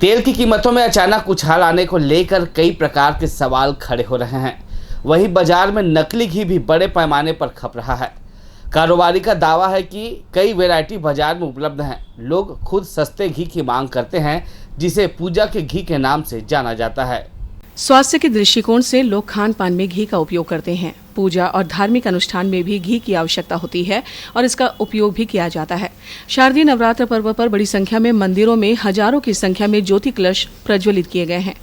तेल की कीमतों में अचानक उछाल आने को लेकर कई प्रकार के सवाल खड़े हो रहे हैं। वहीं बाजार में नकली घी भी बड़े पैमाने पर खप रहा है। कारोबारी का दावा है कि कई वैरायटी बाजार में उपलब्ध हैं। लोग खुद सस्ते घी की मांग करते हैं, जिसे पूजा के घी के नाम से जाना जाता है। स्वास्थ्य के दृष्टिकोण से लोग खान पान में घी का उपयोग करते हैं। पूजा और धार्मिक अनुष्ठान में भी घी की आवश्यकता होती है और इसका उपयोग भी किया जाता है। शारदीय नवरात्र पर्व पर बड़ी संख्या में मंदिरों में हजारों की संख्या में ज्योति कलश प्रज्वलित किए गए हैं,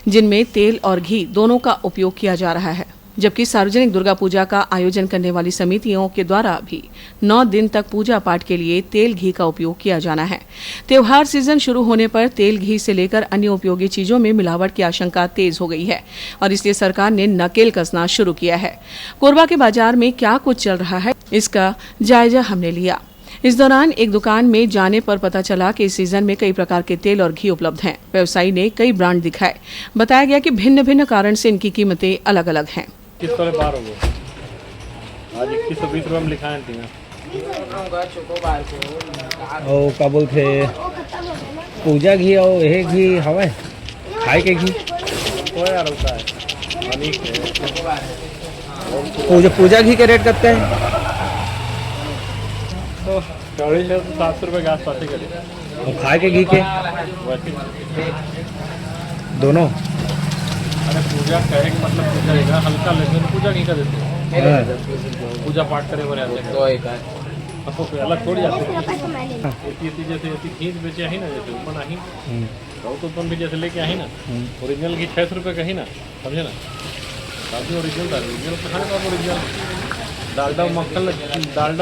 जिनमें तेल और घी दोनों का उपयोग किया जा रहा है। जबकि सार्वजनिक दुर्गा पूजा का आयोजन करने वाली समितियों के द्वारा भी 9 दिन तक पूजा पाठ के लिए तेल घी का उपयोग किया जाना है। त्योहार सीजन शुरू होने पर तेल घी से लेकर अन्य उपयोगी चीजों में मिलावट की आशंका तेज हो गई है और इसलिए सरकार ने नकेल कसना शुरू किया है। कोरबा के बाजार में क्या कुछ चल रहा है, इसका जायजा हमने लिया। इस दौरान एक दुकान में जाने पर पता चला कि इस सीजन में कई प्रकार के तेल और घी उपलब्ध हैं। व्यवसायी ने कई ब्रांड दिखाए। बताया गया कि भिन्न भिन्न कारण से इनकी कीमतें अलग अलग हैं। किस तरह बार हो गए आज 2120 रुपये में लिखाए थे। ओ का बोलते पूजा घी और यह घी हवा खाए के घी तो यार होता है अनेक है। पूजा घी के रेट कितने हैं? तो 700 रुपये के आसपास ही करें। और खाए के घी के दोनों? अरे पूजा कहे कि मतलब पूजा रहेगा हल्का लगेगा तो पूजा नहीं कर देते। पूजा पाठ करे बड़े अलग थोड़ी आते जैसे खींच बेचे ही ना, जैसे ऊपर ही बहुत ऊपर भी जैसे लेके आई ना, ओरिजिनल घी 600 रुपये का ही ना, समझे ना। काफी ओरिजिनल था, ओरिजिनल कहाँ का ओरिजिनल डालडा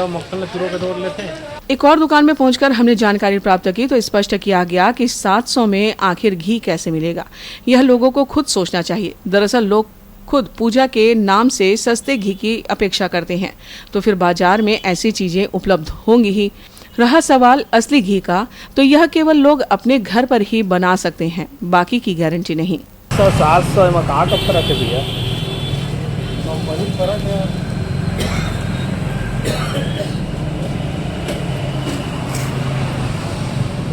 मक्खन चूरों के तोड़ लेते हैं। एक और दुकान में पहुंचकर हमने जानकारी प्राप्त की तो स्पष्ट किया गया कि 700 में आखिर घी कैसे मिलेगा, यह लोगों को खुद सोचना चाहिए। दरअसल लोग खुद पूजा के नाम से सस्ते घी की अपेक्षा करते हैं, तो फिर बाजार में ऐसी चीजें उपलब्ध होंगी ही। रहा सवाल असली घी का, तो यह केवल लोग अपने घर पर ही बना सकते हैं, बाकी की गारंटी नहीं। 700 में कहाँ कब तरह के भैया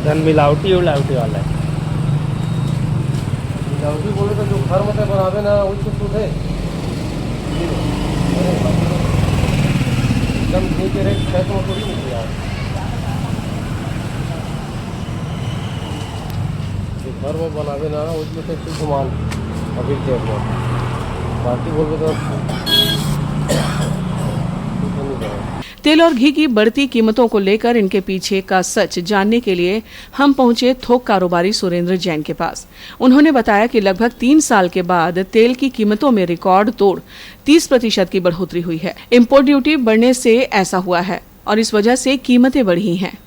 धन मिलावटी वाला है। मिलावटी बोले तो जो घर में बनावे ना वही तो शुद्ध है। एकदम घी के रेट 600 थोड़ी मिलती है। जो घर में बनावे ना वही तो शुद्ध माल अभी देख लो। बाकी बोल तो तेल और घी की बढ़ती कीमतों को लेकर इनके पीछे का सच जानने के लिए हम पहुंचे थोक कारोबारी सुरेंद्र जैन के पास। उन्होंने बताया कि लगभग 3 साल के बाद तेल की कीमतों में रिकॉर्ड तोड़ 30% की बढ़ोतरी हुई है। इंपोर्ट ड्यूटी बढ़ने से ऐसा हुआ है और इस वजह से कीमतें बढ़ी हैं।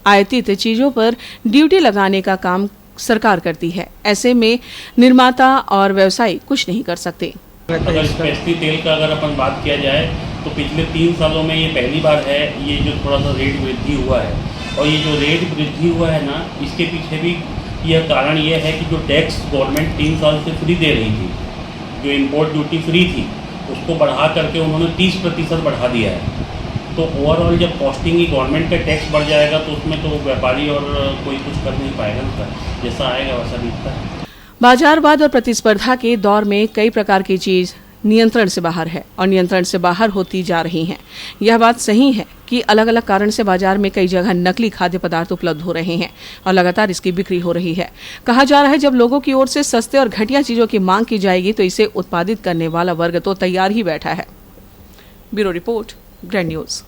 आयातित चीजों पर ड्यूटी लगाने का काम सरकार करती है। ऐसे में निर्माता और व्यवसायी कुछ नहीं कर सकते। अगर स्पेशली तेल का अगर अपन बात किया जाए तो पिछले 3 सालों में ये पहली बार है ये जो थोड़ा सा रेट वृद्धि हुआ है। और ये जो रेट वृद्धि हुआ है ना, इसके पीछे भी यह कारण ये है कि जो टैक्स गवर्नमेंट 3 साल से फ्री दे रही थी, जो इंपोर्ट ड्यूटी फ्री थी, उसको बढ़ा करके उन्होंने 30% बढ़ा दिया है। तो ओवरऑल जब कॉस्टिंग ही गवर्नमेंट का टैक्स बढ़ जाएगा तो उसमें तो व्यापारी और कोई कुछ कर नहीं पाएगा ना, जैसा आएगा वैसा दिखता है। बाजारवाद और प्रतिस्पर्धा के दौर में कई प्रकार की चीज नियंत्रण से बाहर है और नियंत्रण से बाहर होती जा रही हैं। यह बात सही है कि अलग अलग कारण से बाजार में कई जगह नकली खाद्य पदार्थ उपलब्ध हो रहे हैं और लगातार इसकी बिक्री हो रही है। कहा जा रहा है जब लोगों की ओर से सस्ते और घटिया चीजों की मांग की जाएगी तो इसे उत्पादित करने वाला वर्ग तो तैयार ही बैठा है। Bureau report, grand news.